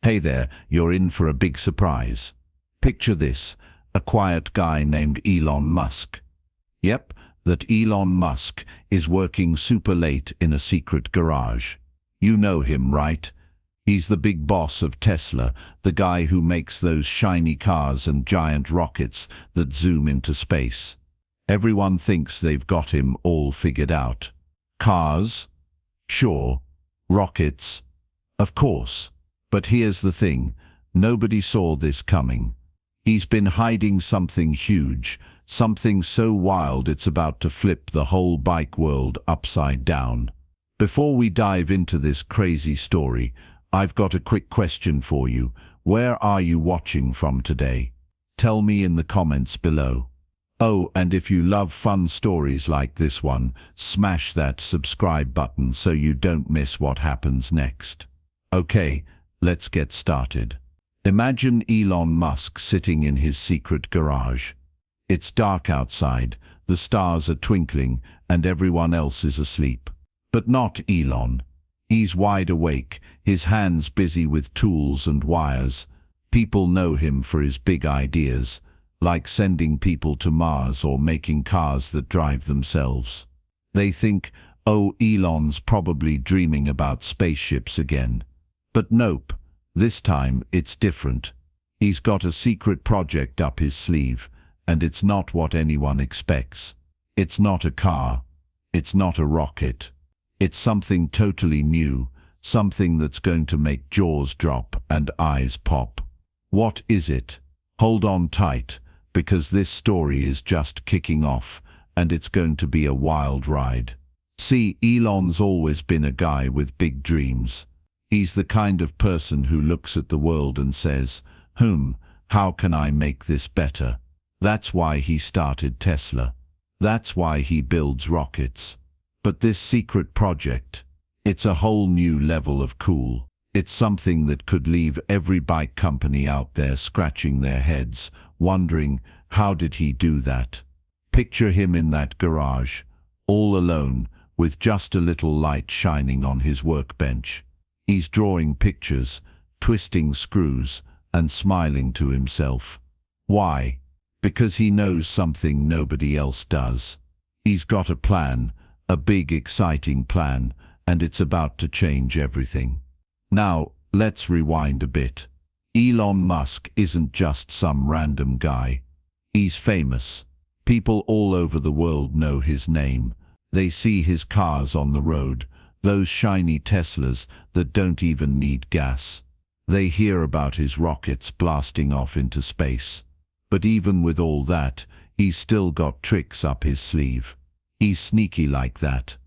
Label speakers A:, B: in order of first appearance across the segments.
A: Hey there, you're in for a big surprise. Picture this, a quiet guy named Elon Musk. Yep, that Elon Musk is working super late in a secret garage. You know him, right? He's the big boss of Tesla, the guy who makes those shiny cars and giant rockets that zoom into space. Everyone thinks they've got him all figured out. Cars? Sure. Rockets? Of course. But here's the thing, nobody saw this coming. He's been hiding something huge, something so wild it's about to flip the whole bike world upside down. Before we dive into this crazy story, I've got a quick question for you. Where are you watching from today? Tell me in the comments below. Oh, and if you love fun stories like this one, smash that subscribe button so you don't miss what happens next. Okay, let's get started. Imagine Elon Musk sitting in his secret garage. It's dark outside, the stars are twinkling, and everyone else is asleep. But not Elon. He's wide awake, his hands busy with tools and wires. People know him for his big ideas, like sending people to Mars or making cars that drive themselves. They think, oh, Elon's probably dreaming about spaceships again. But nope, this time it's different. He's got a secret project up his sleeve, and it's not what anyone expects. It's not a car. It's not a rocket. It's something totally new, something that's going to make jaws drop and eyes pop. What is it? Hold on tight, because this story is just kicking off, and it's going to be a wild ride. See, Elon's always been a guy with big dreams. He's the kind of person who looks at the world and says, how can I make this better? That's why he started Tesla. That's why he builds rockets. But this secret project, it's a whole new level of cool. It's something that could leave every bike company out there scratching their heads, wondering, how did he do that? Picture him in that garage, all alone, with just a little light shining on his workbench. He's drawing pictures, twisting screws, and smiling to himself. Why? Because he knows something nobody else does. He's got a plan, a big exciting plan, and it's about to change everything. Now, let's rewind a bit. Elon Musk isn't just some random guy. He's famous. People all over the world know his name. They see his cars on the road, those shiny Teslas that don't even need gas. They hear about his rockets blasting off into space. But even with all that, he's still got tricks up his sleeve. He's sneaky like that.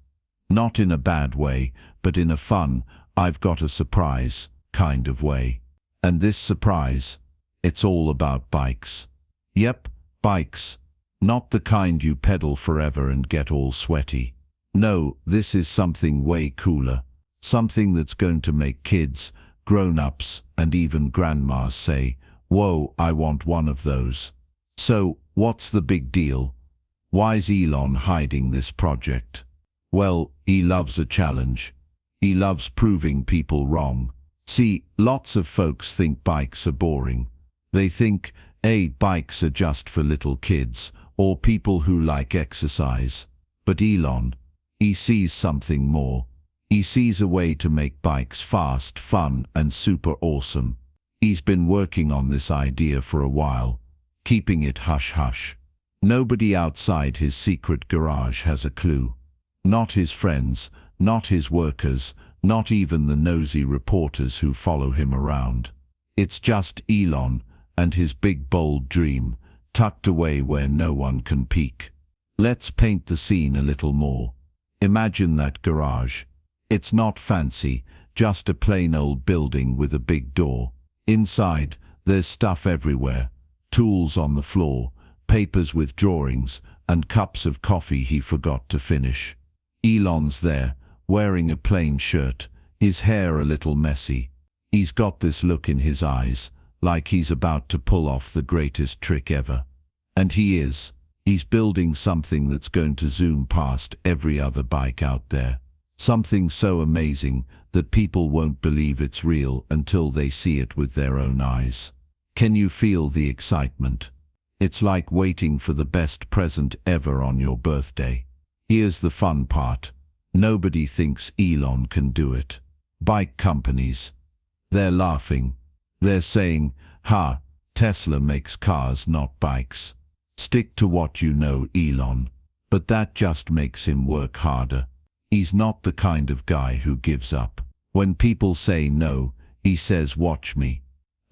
A: Not in a bad way, but in a fun, I've got a surprise kind of way. And this surprise, it's all about bikes. Yep, bikes. Not the kind you pedal forever and get all sweaty. No, this is something way cooler. Something that's going to make kids, grown-ups, and even grandmas say, whoa, I want one of those. So, what's the big deal? Why's Elon hiding this project? Well, he loves a challenge. He loves proving people wrong. See, lots of folks think bikes are boring. They think, bikes are just for little kids, or people who like exercise. But Elon, he sees something more. He sees a way to make bikes fast, fun, and super awesome. He's been working on this idea for a while, keeping it hush-hush. Nobody outside his secret garage has a clue. Not his friends, not his workers, not even the nosy reporters who follow him around. It's just Elon and his big bold dream, tucked away where no one can peek. Let's paint the scene a little more. Imagine that garage. It's not fancy, just a plain old building with a big door. Inside, there's stuff everywhere. Tools on the floor, papers with drawings, and cups of coffee he forgot to finish. Elon's there, wearing a plain shirt, his hair a little messy. He's got this look in his eyes, like he's about to pull off the greatest trick ever. And he is. He's building something that's going to zoom past every other bike out there. Something so amazing that people won't believe it's real until they see it with their own eyes. Can you feel the excitement? It's like waiting for the best present ever on your birthday. Here's the fun part. Nobody thinks Elon can do it. Bike companies. They're laughing. They're saying, "Ha, Tesla makes cars, not bikes. Stick to what you know, Elon." But that just makes him work harder. He's not the kind of guy who gives up. When people say no, he says, "Watch me."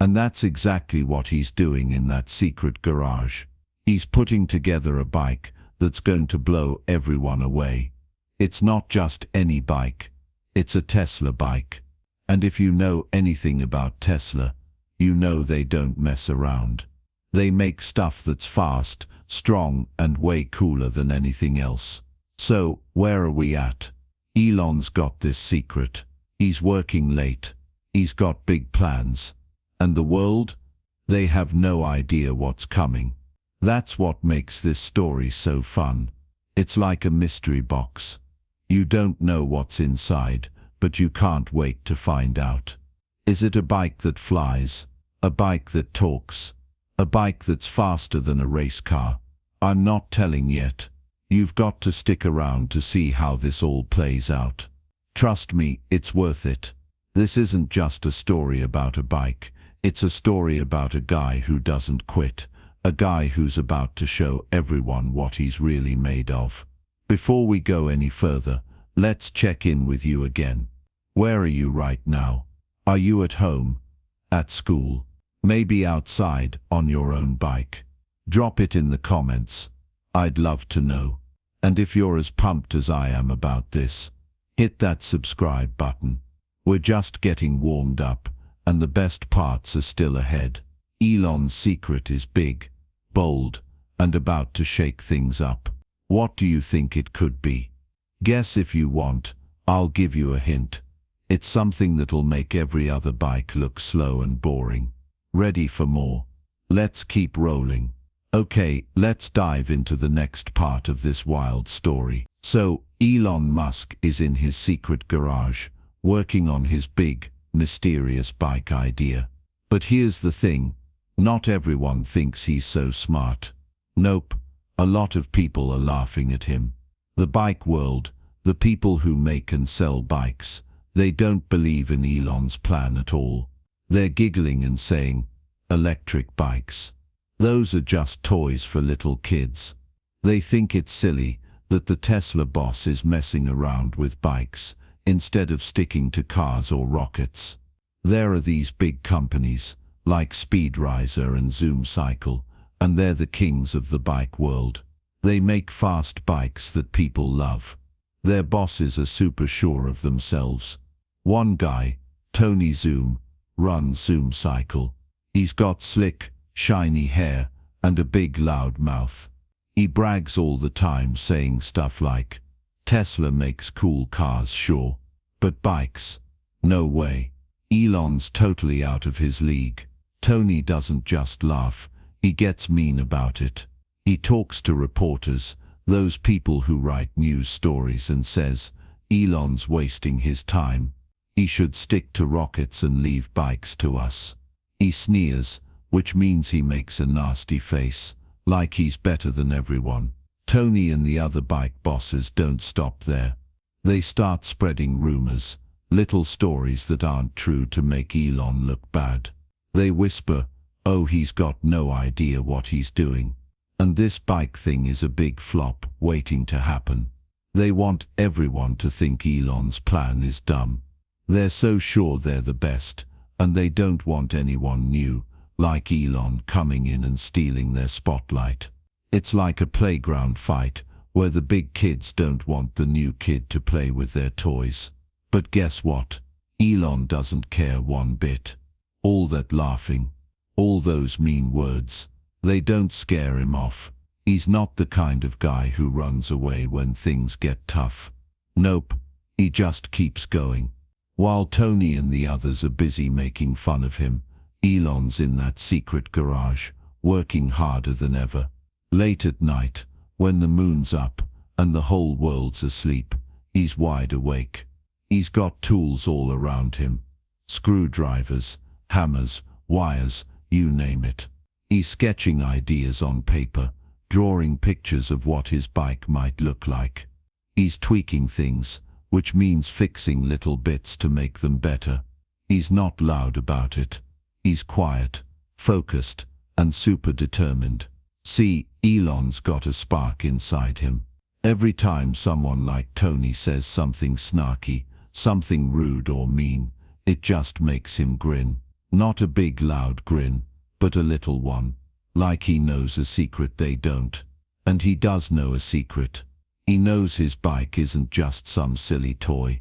A: And that's exactly what he's doing in that secret garage. He's putting together a bike that's going to blow everyone away. It's not just any bike. It's a Tesla bike. And if you know anything about Tesla, you know they don't mess around. They make stuff that's fast, strong, and way cooler than anything else. So, where are we at? Elon's got this secret. He's working late. He's got big plans. And the world? They have no idea what's coming. That's what makes this story so fun. It's like a mystery box. You don't know what's inside, but you can't wait to find out. Is it a bike that flies? A bike that talks? A bike that's faster than a race car? I'm not telling yet. You've got to stick around to see how this all plays out. Trust me, it's worth it. This isn't just a story about a bike. It's a story about a guy who doesn't quit. A guy who's about to show everyone what he's really made of. Before we go any further, let's check in with you again. Where are you right now? Are you at home? At school? Maybe outside on your own bike? Drop it in the comments. I'd love to know. And if you're as pumped as I am about this, hit that subscribe button. We're just getting warmed up, and the best parts are still ahead. Elon's secret is big, bold, and about to shake things up. What do you think it could be? Guess if you want. I'll give you a hint. It's something that'll make every other bike look slow and boring. Ready for more? Let's keep rolling. Okay, let's dive into the next part of this wild story. So, Elon Musk is in his secret garage, working on his big, mysterious bike idea. But here's the thing. Not everyone thinks he's so smart. Nope. A lot of people are laughing at him. The bike world, the people who make and sell bikes, they don't believe in Elon's plan at all. They're giggling and saying, "Electric bikes. Those are just toys for little kids." They think it's silly that the Tesla boss is messing around with bikes instead of sticking to cars or rockets. There are these big companies, like Speedriser and Zoom Cycle, and they're the kings of the bike world. They make fast bikes that people love. Their bosses are super sure of themselves. One guy, Tony Zoom, runs Zoom Cycle. He's got slick, shiny hair and a big loud mouth. He brags all the time saying stuff like, "Tesla makes cool cars, sure, but bikes? No way." Elon's totally out of his league. Tony doesn't just laugh, he gets mean about it. He talks to reporters, those people who write news stories, and says, "Elon's wasting his time. He should stick to rockets and leave bikes to us." He sneers, which means he makes a nasty face, like he's better than everyone. Tony and the other bike bosses don't stop there. They start spreading rumors, little stories that aren't true to make Elon look bad. They whisper, "Oh, he's got no idea what he's doing. And this bike thing is a big flop waiting to happen." They want everyone to think Elon's plan is dumb. They're so sure they're the best, and they don't want anyone new, like Elon, coming in and stealing their spotlight. It's like a playground fight, where the big kids don't want the new kid to play with their toys. But guess what? Elon doesn't care one bit. All that laughing, all those mean words, they don't scare him off. He's not the kind of guy who runs away when things get tough. Nope, he just keeps going. While Tony and the others are busy making fun of him, Elon's in that secret garage, working harder than ever. Late at night, when the moon's up and the whole world's asleep, He's wide awake. He's got tools all around him. Screwdrivers, hammers, wires, you name it. He's sketching ideas on paper, drawing pictures of what his bike might look like. He's tweaking things, which means fixing little bits to make them better. He's not loud about it. He's quiet, focused, and super determined. See, Elon's got a spark inside him. Every time someone like Tony says something snarky, something rude or mean, it just makes him grin. Not a big loud grin, but a little one. Like he knows a secret they don't. And he does know a secret. He knows his bike isn't just some silly toy.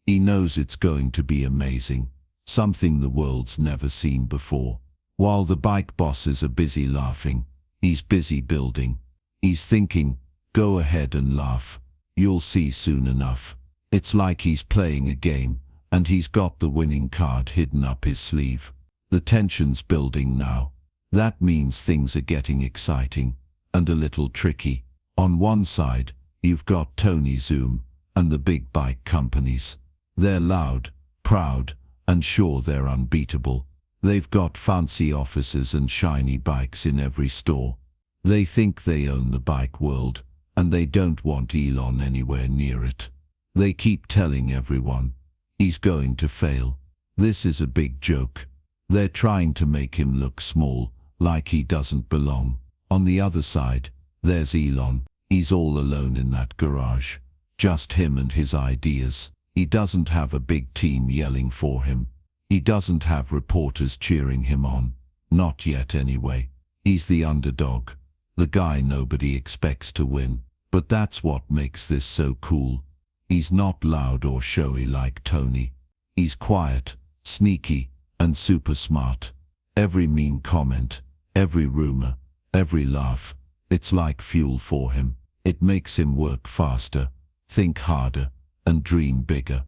A: He knows it's going to be amazing. Something the world's never seen before. While the bike bosses are busy laughing, he's busy building. He's thinking, go ahead and laugh. You'll see soon enough. It's like he's playing a game, and he's got the winning card hidden up his sleeve. The tension's building now. That means things are getting exciting, and a little tricky. On one side, you've got Tony Zoom and the big bike companies. They're loud, proud, and sure they're unbeatable. They've got fancy offices and shiny bikes in every store. They think they own the bike world, and they don't want Elon anywhere near it. They keep telling everyone, he's going to fail. This is a big joke. They're trying to make him look small, like he doesn't belong. On the other side, there's Elon. He's all alone in that garage. Just him and his ideas. He doesn't have a big team yelling for him. He doesn't have reporters cheering him on. Not yet anyway. He's the underdog. The guy nobody expects to win. But that's what makes this so cool. He's not loud or showy like Tony. He's quiet, sneaky, and super smart. Every mean comment, every rumor, every laugh, it's like fuel for him. It makes him work faster, think harder, and dream bigger.